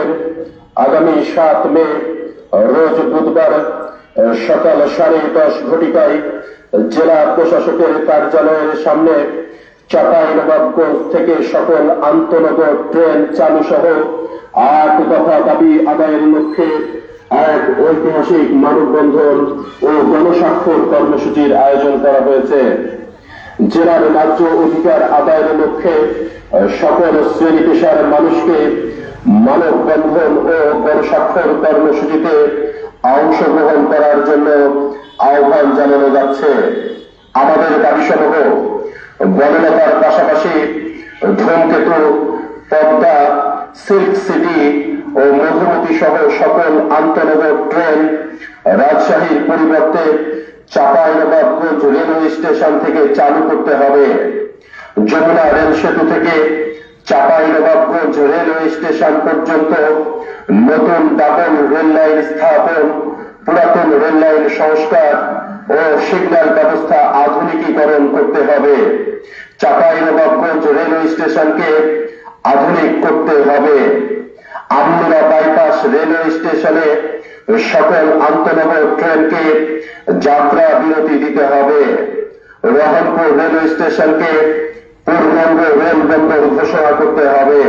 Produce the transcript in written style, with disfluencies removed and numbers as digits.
বছরের আগামী 7 মে রোজ বুধবার সকাল 10:30 ঘটিকায় জেলা প্রশাসকের কার্যালয়ের সামনে চাঁপাইনবাবগঞ্জ থেকে সকল আন্তনগর ট্রেন চালু সহ 8 দফা দাবি আদায়ের লক্ষ্যে এক ঐতিহাসিক মানববন্ধন ও গণস্বাক্ষর কর্মসূচির আয়োজন করা হয়েছে। জেলার ন্যায্য অধিকার আদায়ের লক্ষ্যে সকল শ্রেণী পেশার মানুষকে মানববন্ধন ও গণস্বাক্ষর কর্মসূচিতে অংশগ্রহণ করার জন্য আহ্বান জানানো যাচ্ছে। আমাদের দাবিসমূহ বনলতার পাশাপাশি ধূমকেতু, পদ্মা, সিল্ক সিটি ও মধুমতি সহ সকল আন্তনগর ট্রেন রাজশাহীর পরিবর্তে চাঁপাইনবাবগঞ্জ রেলওয়ে স্টেশন থেকে চালু করতে হবে। যমুনা রেল সেতু থেকে চাঁপাইনবাবগঞ্জ রেলওয়ে স্টেশন পর্যন্ত নতুন ডাবল রেল লাইন স্থাপন, পুরাতন রেল লাইন সংস্কার ও সিগন্যাল ব্যবস্থা আধুনিকীকরণ করতে হবে। চাঁপাইনবাবগঞ্জ রেলওয়ে স্টেশনকে আধুনিক করতে হবে। আমনুরা বাইপাস রেলওয়ে স্টেশনে সকল আন্তনগর ট্রেনকে যাত্রা বিরতি দিতে হবে। রহনপুর রেলওয়ে স্টেশনকে পূর্ণাঙ্গ রেল বন্দর ঘোষণা করতে হবে।